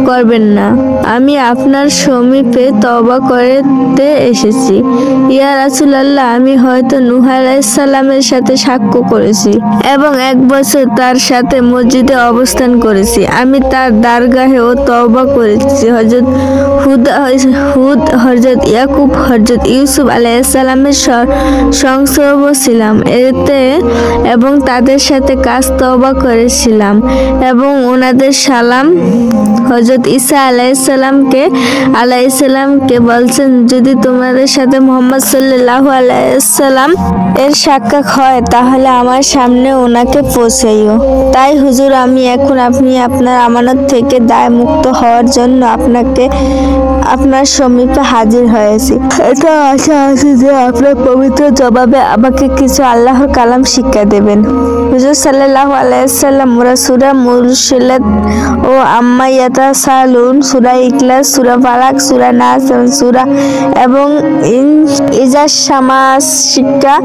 S1: করবেন না, আমি আপনার সমীপে তওবা করতে এসেছি। ইয়া রাসূলুল্লাহ, আমি হয়তো নূহ আলাইহিস সালামের সাথে সাক্ষ্য করেছি এবং 1 বছর তার সাথে মসজিদে অবস্থান করেছি। আমি তার দরগাহেও তওবা করেছি। হযরত হুদ, হযরত ইয়াকুব, হযরত ইউসুফ আলাইহিস সালামের সংস্রব ছিলাম এতে এবং তাদের সাথে কাজ তওবা করেছিলাম এবং ওনাদের সালাম। হযরত ঈসা আলাইহিস সালামকে বলছেন, যদি তোমাদের সাথে মুহাম্মদ সাল্লাল্লাহু আলাইহি সাল্লাম এর সাক্ষাৎ হয় তাহলে আমার সামনে ওনাকে পৌঁছাইও। তাই হুজুর, আমি এখন আপনার আমানত থেকে দায় মুক্ত হওয়ার জন্য আপনার সমীপে হাজির হয়েছি। এটা আশা আছে যে আপনার পবিত্র জবাবে আমাকে কিছু আল্লাহর কালাম শিক্ষা দেবেন। হুজুর সাল্লাল্লাহু আলাইহি সাল্লাম সূরা মুরসালাত ও আম্মা ইয়াতাসালুন, সূরা ইখলাস, সূরা ফালাক, সূরা নাস এবং ইজা শামাস শিক্ষা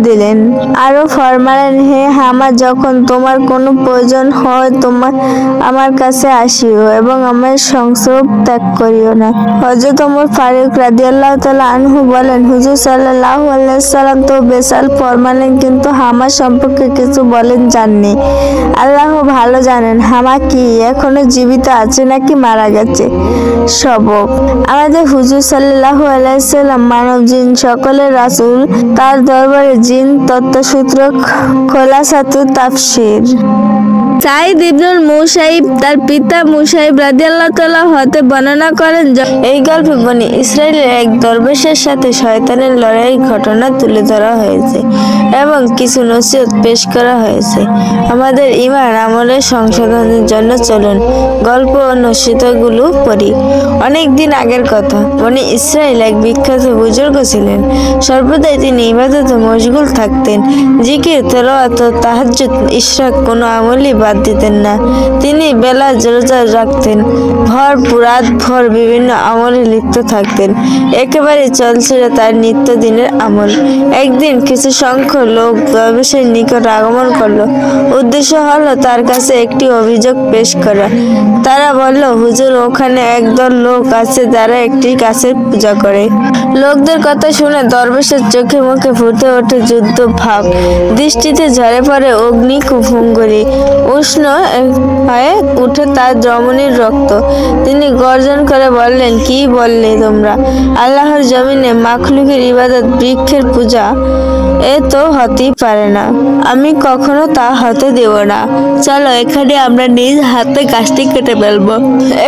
S1: দিলেন। আরো ফরমালেন, হে হামা, যখন তোমার কোনো প্রয়োজন হয় আমার কাছে আসিও এবং আমার সংস্রব ত্যাগ করিও না। হযরত ওমর ফারুক রাদিয়াল্লাহু তাআলা আনহু বলেন, হুজুর সাল্লাল্লাহু আলাইহি সাল্লাম তো বেসাল ফরমালেন, কিন্তু হামা সম্পর্কে কিছু বলেন জাননি। আল্লাহ ভালো জানেন হামা কি এখনো জীবিত আছে নাকি মারা গেছে। সবক, আমাদের হুজুর সাল্লাল্লাহু আলাইহি সাল্লাম মানব জিন সকলের রাসূল। তার দরবারে জিন তত্ত্বসূত্র খোলাসাতুত তাফসীর। সাঈদ ইবনুল মুসাইব তার পিতা মুসাইব রাদিয়াল্লাহু তাআলা হতে বর্ণনা করেন, এই গল্পে বনি ইসরাইলের এক দরবেশের সাথে শয়তানের লড়াইয়ের ঘটনা তুলে ধরা হয়েছে এবং কিছু নসিহত পেশ করা হয়েছে। আমাদের ঈমান আমলের সংশোধনের জন্য চলুন গল্প ও নসিহতগুলো পড়ি। অনেক দিন আগের কথা, বনি ইসরাইল এক বিখ্যাত বুজুর্গ ছিলেন। সর্বদাই তিনি ইবাদতে মশগুল থাকতেন। জিকির, তেলাওয়াত ও তাহাজ্জুদ, ইশরাক কোনো আমলই বাদ দিতেন না। তিনি বেলা রোজা রাখতেন, রাত ভর বিভিন্ন আমলে লিপ্ত থাকতেন। একেবারে চলছিল তার নিত্যদিনের আমল। একদিন কিছু সংখ্যক লোক দরবেশের নিকট আগমন করলো। উদ্দেশ্য হলো তার কাছে একটি অভিযোগ পেশ করা। তারা বলল, হুজুর, ওখানে একদল লোক আছে যারা একটি গাছের পূজা করে। লোকদের কথা শুনে দরবেশের চোখে মুখে ফুটে ওঠে যুদ্ধ ভাব, দৃষ্টিতে ঝরে পড়ে অগ্নি কুফুঙ্গরি, উষ্ণ হয়ে উঠে তার রমণীর রক্ত। তিনি গর্জন করে বললেন, কি বললে তোমরা? আল্লাহর জমিনে মাখলুকের ইবাদত, বৃক্ষের পূজা, এ তো হতেই পারে না। আমি কখনো তা হতে দেব না। চলো এখানে আমরা নিজ হাতে গাছটি কেটে ফেলবো।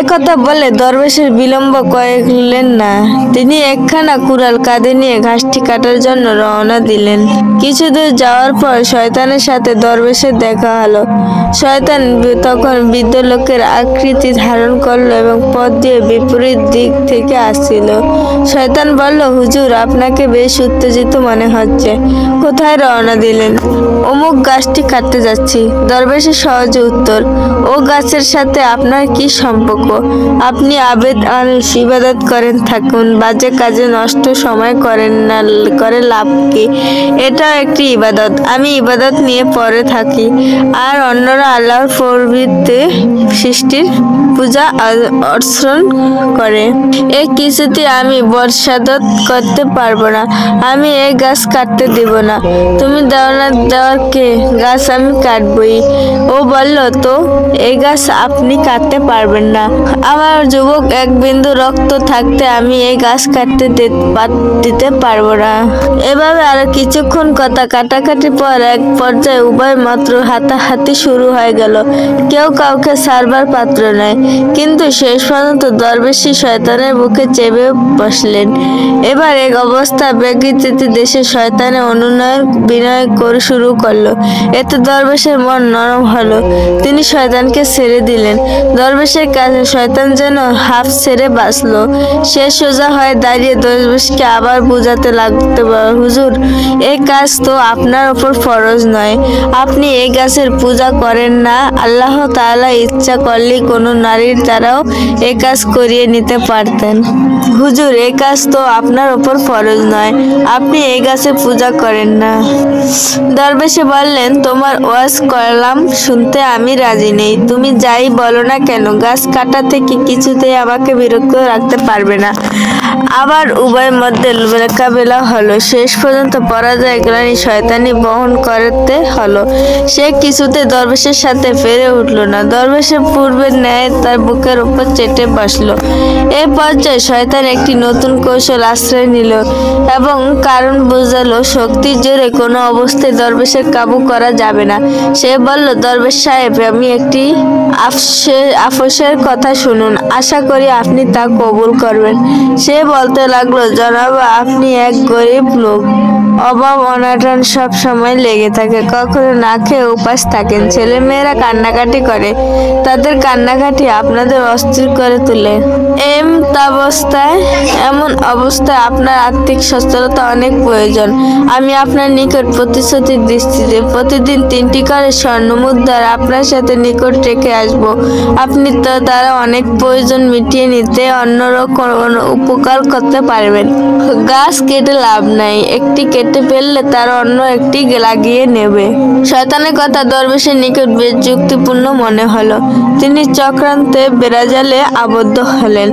S1: একথা বলে দরবেশের বিলম্ব করলেন না। তিনি একখানা কুড়াল কাঁধে নিয়ে ঘাসটি কাটার জন্য রওনা দিলেন। কিছু দূর যাওয়ার পর শয়তানের সাথে দরবেশের দেখা হলো। শয়তান তখন বৃদ্ধ লোকের আকৃতি ধারণ করলো এবং পথ দিয়ে বিপরীত দিক থেকে আসছিল। শয়তান বলল, হুজুর, আপনাকে বেশ উত্তেজিত মনে হচ্ছে। কোথায় রওনা দিলেন? অমুক গাছটি কাটতে যাচ্ছি। দরবেশের সহজ উত্তর, ও গাছের সাথে আপনার কি সম্পর্ক? আপনি ইবাদত করেন থাকুন, বাজে কাজে নষ্ট সময় করেন না, করে লাভ কি? এটাও একটি ইবাদত। আমি ইবাদত নিয়ে পড়ে থাকি, আর অন্যরা আল্লাহর প্রভৃতি সৃষ্টির পূজা অর্চন করে। এই কিছুতে আমি বর্ষাদত করতে পারবো না। আমি এই গাছ কাটতে দিব না। তুমি দেওয়ার কে? গাছ আমি কাটবই। ও বলল, তো এই গাছ আপনি কাটতে পারবেন না। আমার যুবক এক বিন্দু রক্ত থাকতে আমি এই গাছ কাটতে দিতে পারবো না। এভাবে আরো কিছুক্ষণ কথা কাটাকাটি পর এক পর্যায়ে উভয় মাত্র হাতাহাতি শুরু হয়ে গেল। কেউ কাউকে ছাড়বার পাত্র নয়। কিন্তু শেষ পর্যন্ত দরবেশী শয়তানের বুকে চেপে বসলেন। এবার এক অবস্থা ব্যাঘাতীত দেশে শয়তানের অনুনয় বিনয় করে শুরু করলো। এতে দরবেশের মন নরম হলো। তিনি শয়তানকে ছেড়ে দিলেন। দরবেশের কাছে শয়তান যেন হাফ ছেড়ে বাঁচলো। সে সোজা হয়ে দাঁড়িয়ে দরবেশকে আবার বুঝাতে লাগতে, হুজুর, এই কাজ তো আপনার ওপর ফরজ নয়। আপনি এই গাছের পূজা করেন না। আল্লাহ তাআলা ইচ্ছা করলে কোনো নারীর দ্বারাও এই কাজ করিয়ে নিতে পারতেন। হুজুর, এই কাজ তো আপনার ওপর ফরজ নয়। আপনি এই গাছের পূজা করেন না। দরবেশে বললেন, তোমার ওয়াজ করলাম, শুনতে আমি রাজি নেই। তুমি যাই বলো না কেন, গাছ কাটা থেকে কিছুতেই আমাকে বিরক্ত রাখতে পারবে না। আবার উভয়ের মধ্যে মোকাবেলা হলো। শেষ পর্যন্ত পরাজয় গ্লানি শয়তানি বহন করতে হলো। সে কিছুতে দরবেশের সাথে পেরে উঠল না। দরবেশের পূর্বের ন্যায় তার বুকের উপর চেটে বসলো। এই পর্যায়ে শয়তান একটি নতুন কৌশল আশ্রয় নিল এবং কারণ বোঝালো, শক্তির জোরে কোনো অবস্থায় দরবেশের কাবু করা যাবে না। সে বলল, দরবেশ সাহেব, আমি একটি আফসোসের কথা শুনুন। আশা করি আপনি তা কবুল করবেন। সে বলতে লাগলো, জনাব, আপনি এক গরিব লোক। অভাব অনাটন সব সময় লেগে থাকে। কখনো না খেয়ে উপাস থাকেন। ছেলে মেয়েরা কান্নাকাটি করে। তাদের কান্নাকাটি আপনাদের অস্থির করে তোলে। এমন অবস্থায় আপনার আর্থিক সচ্ছলতা অনেক প্রয়োজন। আমি আপনার নিকট প্রতিশ্রুতি দিচ্ছি যে প্রতিদিন 3টি করে স্বর্ণ মুদ্রা আপনার সাথে নিকট রেখে আসব। আপনি তো তারা অনেক প্রয়োজন মিটিয়ে নিতে অন্যরও উপকার করতে পারবেন। গাছ কেটে লাভ নাই, একটি কেটে ফেললে তার অন্য একটি লাগিয়ে নেবে। শয়তানের কথা দরবেশের নিকট বেশ যুক্তিপূর্ণ মনে হলো। তিনি চক্রান্তে বেড়াজালে আবদ্ধ হলেন।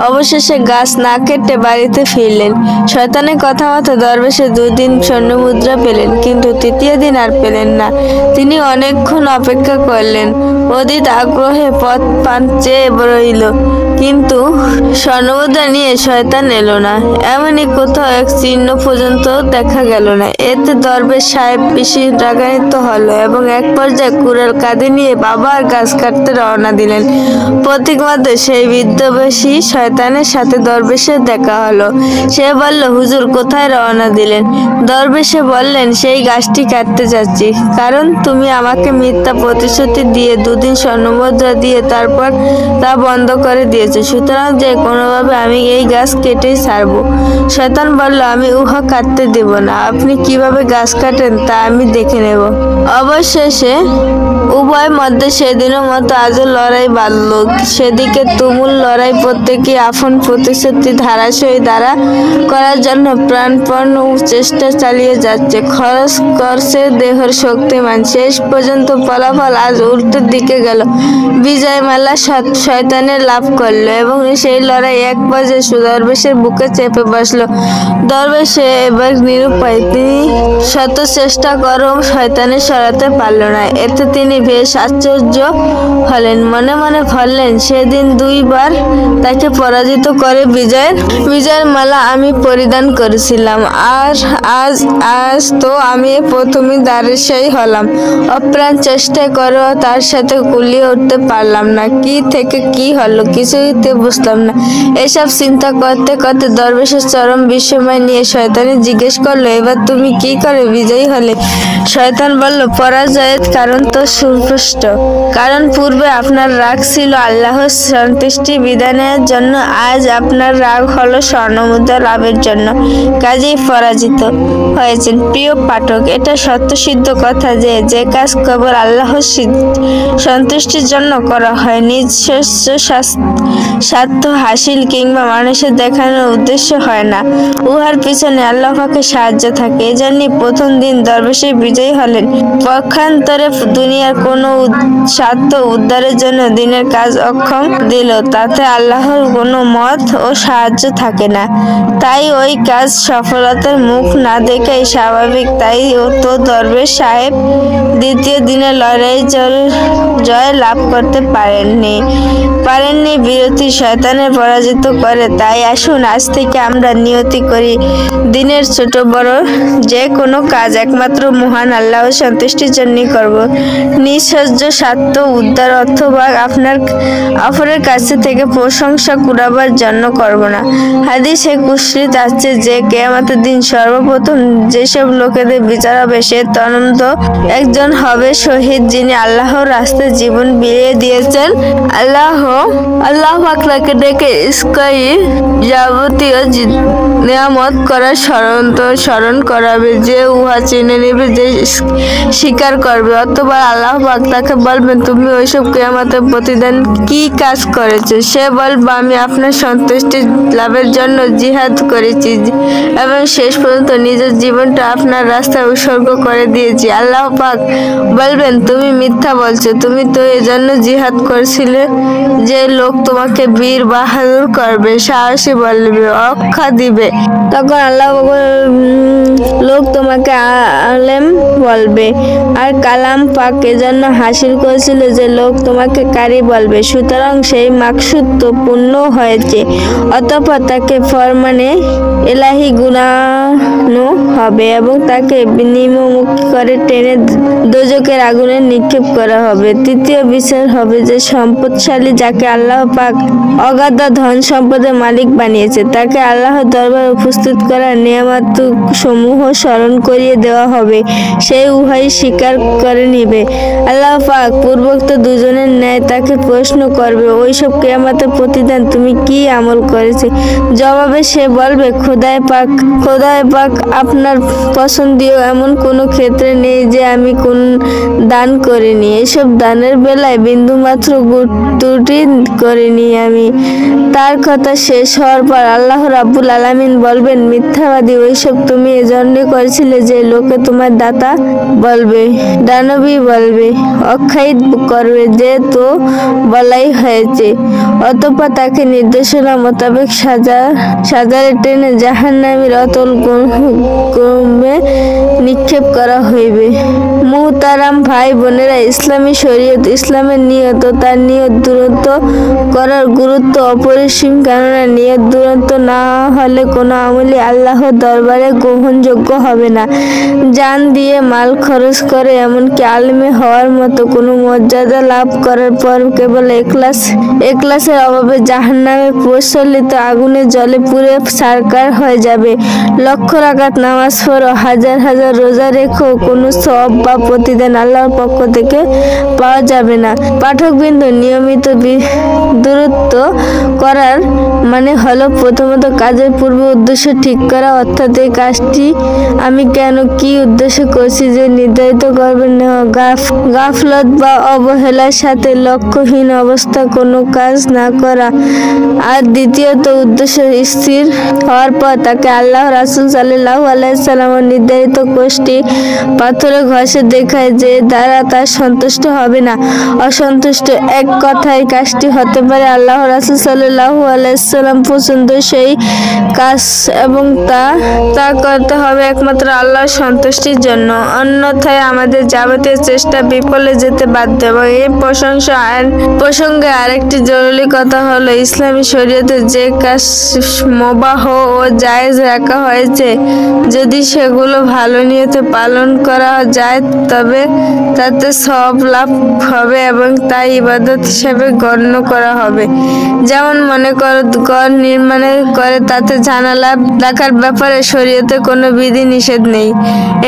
S1: অবশেষে গাছ না কেটে বাড়িতে ফিরলেন। শয়তানের কথা মতো দরবেশে 2 দিন স্বর্ণ মুদ্রা পেলেন, কিন্তু 3য় দিন আর পেলেন না। তিনি অনেকক্ষণ অপেক্ষা করলেন। অধীর আগ্রহে পথ পান চেয়ে রইল, কিন্তু স্বর্ণমুদ্রা নিয়ে শয়তান এলো না। এমনই কোথাও এক চিহ্ন পর্যন্ত দেখা গেল না। এতে দরবেশ সাহেব বেশি রাগান্বিত হলো এবং এক পর্যায়ে কুড়াল কাঁধে নিয়ে আবার গাছ কাটতে রওনা দিলেন। প্রতীকমতে সেই বিদ্বেষী শয়তানের সাথে দরবেশের দেখা হলো। সে বলল, হুজুর, কোথায় রওনা দিলেন? দরবেশে বললেন, সেই গাছটি কাটতে যাচ্ছি। কারণ তুমি আমাকে মিথ্যা প্রতিশ্রুতি দিয়ে 2 দিন স্বর্ণমুদ্রা দিয়ে তারপর তা বন্ধ করে দিয়েছে। সুতরাং যে কোনোভাবে আমি এই গাছ কেটেই ছাড়ব। শয়তান বলল, আমি উহা কাটতে দেব না। আপনি কিভাবে গাছ কাটেন তা আমি দেখে নেব। অবশেষে উভয়ের মধ্যে সেদিনের মতো আজও লড়াই বাঁধল। সেদিকে তুমুল লড়াই। প্রত্যেকে আপন প্রতিশ্রুতি ধারাশয়ী দ্বারা করার জন্য প্রাণপণ চেষ্টা চালিয়ে যাচ্ছে। খরচ করছে দেহের শক্তিমান। শেষ পর্যন্ত ফলাফল আজ উল্টোর দিকে গেল। বিজয় মাল্লা শয়তানের লাভ করলো এবং সেই লড়াই এক পর্যায়ে দরবেশের বুকে চেপে বসলো। দরবেশ এবার নিরুপায়। তিনি শত চেষ্টা করেও শয়তানের সরাতে পারল না। এতে তিনি বেশ আশ্চর্য হলেন। মনে মনে ভাবলেন, সেদিন 2 বার তাকে পরাজিত করে বিজয়ের মালা আমি পরিধান করেছিলাম, আর আজ তো আমি প্রথমই দাঁড়াশায়ী হলাম। অপ্রাণ চেষ্টা করেও তার সাথে কুলিয়ে উঠতে পারলাম না। কি থেকে কি হলো কিছুইতে বুঝলাম না। এসব চিন্তা করতে করতে দরবেশের চরম বিস্ময় নিয়ে শয়তানি জিজ্ঞেস করলো, এবার তুমি কি করে বিজয়ী হলে? শয়তান বলল, পরাজয়ের কারণ তো স্পষ্ট। কারণ পূর্বে আপনার রাগ ছিল আল্লাহর সন্তুষ্টি বিধানের জন্য, আজ আপনার রাগ হলো স্বর্ণমুদ্রা লাভের জন্য। কাজেই পরাজিত হয়েছেন। প্রিয় পাঠক, এটা সত্যসিদ্ধ কথা যে যে কাজ কেবল আল্লাহর সন্তুষ্টির জন্য করা হয়, নিজস্ব স্বার্থ হাসিল কিংবা মানুষের দেখানোর উদ্দেশ্য হয় না, উহার পিছনে আল্লাহ পাকের সাহায্য থাকে। এজন্যই প্রথম দিন দরবেশে বিজয়ী হলেন। পক্ষান্তরে দুনিয়ার কোনো স্বার্থ উদ্ধারের জন্য দিনের কাজ অক্ষম দিল, তাতে আল্লাহর কোনো মত ও সাহায্য থাকে না। তাই ওই কাজ সফলতার মুখ না দেখাই স্বাভাবিক। তাই তো দরবেশ সাহেব দ্বিতীয় দিনের লড়াই জয় লাভ করতে পারেননি। বিরতি শয়তানের পরাজিত করে। তাই আসুন আজ থেকে আমরা নিয়তি করি, দিনের ছোট বড় যে কোনো কাজ একমাত্র মহান আল্লাহর সন্তুষ্টির জন্যই করব। নিঃস্বার্থ স্বার্থ উদ্ধার অথবা অপরের কাছে থেকে প্রশংসা কুড়াবার জন্য করব না। হাদিসে কুশরিত আছে যে কিয়ামতের দিন সর্বপ্রথম যেসব লোকেদের বিচার হবে সে তদন্ত একজন হবে শহীদ, যিনি আল্লাহর রাস্তায় জীবন বিলিয়ে দিয়েছেন। আল্লাহ পাক তাকে ডেকে ইসকাই যাবতীয় নিয়ামত করার স্মরণ করাবে, যে উহা চিনে নেবে, যে স্বীকার করবে। অথবা আল্লাহ পাক তাকে বলবেন, তুমি ওইসব কিয়ামতের প্রতিদান কি কাজ করেছো? সে বলবে, আমি আপনার সন্তুষ্টি লাভের জন্য জিহাদ করেছি এবং শেষ পর্যন্ত নিজের জীবনটা আপনার রাস্তায় উৎসর্গ করে দিয়েছি। আল্লাহ পাক বলবেন, তুমি মিথ্যা বলছো, তুমি তো এজন্য জিহাদ করেছিলে যে লোক তোমাকে বীর বাহাদুর করবে, সাহসী বলবে, অক্ষা দিবে। তখন আল্লাহ লোক তোমাকে আলেম বলবে, আর কালাম পাক এজন্য হাসিল করেছিল যে লোক তোমাকে কারি বলবে। সুতরাং সেই মাকসুদ তো পূর্ণ হয়েছে। অতঃপর তাকে ফরমানে এলাহি গুনানো হবে এবং তাকে নিম্নমুখী করে টেনে দোজকের আগুনে নিক্ষেপ করা হবে। তৃতীয় বিচার হবে যে সম্পদশালী, যাকে আল্লাহ পাক অগাধ ধন সম্পদের মালিক বানিয়েছে, তাকে আল্লাহর দরবারে উপস্থিত করার নিয়ামত সমূহ স্মরণ করিয়ে দেওয়া হবে। সেই উহাই স্বীকার করে নিবে। আল্লাহ পাক পূর্বোক্ত দুজনের ন্যায় তাকে প্রশ্ন করবে, ওইসব কিয়ামতের প্রতিদান তুমি কি আমল করেছে? জবাবে সে বলবে, খোদায় পাক আপনার পছন্দীয় এমন কোনো ক্ষেত্রে নেই যে আমি কোন দান করিনি। এসব দানের বেলায় বিন্দুমাত্র ত্রুটি করিনি আমি। তার কথা শেষ হওয়ার পর আল্লাহ রাব্বুল আলামিন বলবেন, মিথ্যাবাদী, ওইসব তুমি এজন্যই করেছিলে যে লোকে তোমার দাতা বলবে, দানবী বলবে, অখ্যায়িত করবে, যে তো বলাই হয়েছে। অতঃপর তাকে নির্দেশনা মোতাবেক সাজারে টেনে জাহান্নামীর অতল গর্ভে নিক্ষেপ করা হইবে। মুহতারাম ভাই বোনেরা, ইসলামী শরীয়ত, ইসলামের নিয়ত, তার নিয়ত দুরন্ত করার গুরুত্ব অপরিসীম। কেননা নিয়ত দুরন্ত না হলে কোনো আমলই আল্লাহর দরবারে গ্রহণযোগ্য হবে না। জান দিয়ে মাল খরচ করে, এমনকি আলেমে হওয়ার মতো কোনো মর্যাদা লাভ করার পর কেবল এখলাসের অভাবে জাহান্নামে প্রচলিত আগুনে জলে পুড়ে ছারখার হয়ে যাবে। লক্ষ রাকাত নামাজ পড়ো, হাজার হাজার রোজা রেখো, কোনো সওয়াব বা প্রতিদান আল্লাহর পক্ষ থেকে পাওয়া যাবে না। পাঠকবৃন্দ, নিয়মিত দূরত্ব করার মানে হলো প্রথমত কাজের পূর্ব উদ্দেশ্য ঠিক করা, অর্থাৎ এই কাজটি আমি কেন কি উদ্দেশ্য করছি যে নির্ধারিত করবেন না। গাফলত বা অবহেলার সাথে লক্ষ্যহীন অবস্থা কোনো কাজ না করা। আর দ্বিতীয়ত উদ্দেশ্য স্থির হওয়ার পর তাকে আল্লাহ রাসূল সাল্লাল্লাহু আলাইহি সাল্লামের নির্ধারিত কোষ্ঠী পাথরে ঘষে দেখায়, যে দ্বারা তার সন্তুষ্ট হবে না। অসন্তুষ্ট এক কথায় কাজটি হতে পারে আল্লাহ রাসূল সাল্লাল্লাহু আলাইহি সাল্লাম পছন্দ সেই কাজ, এবং তা করতে হবে একমাত্র আল্লাহর সন্তুষ্টির জন্য। অন্যথায় আমাদের যাবতীয় চেষ্টা বিফলে যেতে বাধ্য। এবং এই প্রসঙ্গে আরেকটি জরুরি কথা হলো, ইসলামী শরীয়তে যে কাজ মুবাহ ও জায়েজ রাখা হয়েছে, যদি সেগুলো ভালো নিয়তে পালন করা যায় তবে তাতে সব লাভ হবে এবং তাই ইবাদত হিসেবে গণ্য করা হবে। যেমন মনে করো ঘর নির্মাণ করে তাতে জানালা রাখার ব্যাপারে শরীয়তে কোনো বিধি নিষেধ নেই,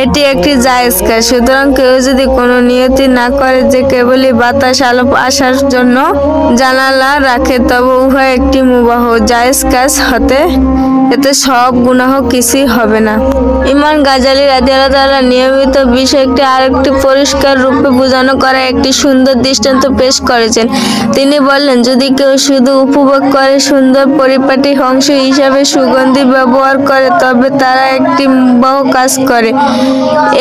S1: এটি একটি জায়েজ কাজ। সুতরাং কেউ যদি কোনো নিয়তি না করে যে কেবলই বাতাস আলো আসার জন্য জানালা রাখে, তবে উভয় একটি মুবাহ জায়েজ কাজ হতে এতে সব গুনাহ কিছুই হবে না। ইমাম গাজ্জালী রাদিয়াল্লাহু তাআলা নিয়মিত বিষয়টি আরেকটি পরিষ্কার রূপে বোঝানো করা একটি সুন্দর দৃষ্টান্ত পেশ করেছেন। তিনি বললেন, যদি কেউ শুধু উপভোগ করে সুন্দর পরিপাটি অংশ হিসাবে সুগন্ধি ব্যবহার করে তবে তারা একটি মুবাহ কাজ করে,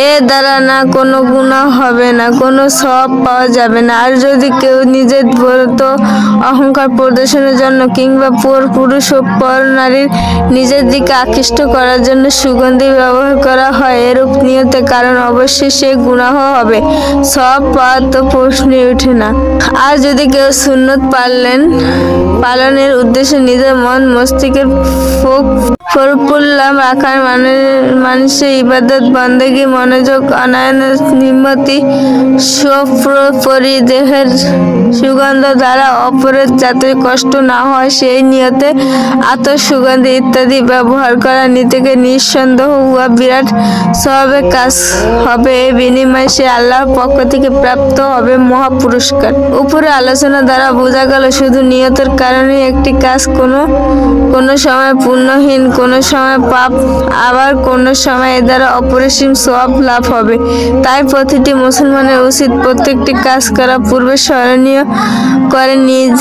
S1: এ দ্বারা না কোনো গুনাহ হবে না, কোনো সওয়াব পাওয়া যাবে না। আর যদি কেউ নিজের বলত অহংকার প্রদর্শনের জন্য কিংবা পর পুরুষ ও পর নারীর নিজের দিকে আকৃষ্ট করার জন্য সুগন্ধি ব্যবহার করা হয় এরূপ নিয়তে, কারণ অবশ্যই সে গুনাহ হবে, সওয়াব পাওয়ার তো প্রশ্নই ওঠে না। আর যদি কেউ সুন্নত পালনের উদ্দেশ্যে নিজের মন মস্তিষ্কের প্রফুল্ল রাখার মানুষের ইবাদত বন্দেগী মনোযোগ অনায়নের নিম্নতি পরিদেহের সুগন্ধ দ্বারা অপরের যাতে কষ্ট না হয় সেই নিয়তে আতর সুগন্ধি ইত্যাদি ব্যবহার করা নিজেকে নিঃসন্দেহ উহা বিরাট সওয়াবের কাজ হবে। এই বিনিময়ে সে আল্লাহর পক্ষ থেকে প্রাপ্ত হবে মহা পুরস্কার। উপরে আলোচনা দ্বারা বোঝা গেল শুধু নিয়তের কারণে একটি কাজ কোনো সময় পুণ্যহীন, কোনো সময় পাপ, আবার কোনো সময় এ দ্বারা অপরিসীম সওয়াব লাভ হবে। তাই প্রতিটি মুসলমানের উচিত প্রত্যেকটি কাজ করার পূর্বে স্মরণীয় করে নিজ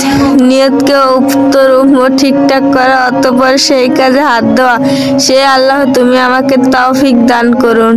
S1: নিয়তকে উক্তরূপ ও ঠিকঠাক করা, অতঃপর সেই কাজে হাত দেওয়া। সে আল্লাহ তুমি আমাকে তৌফিক দান করুন।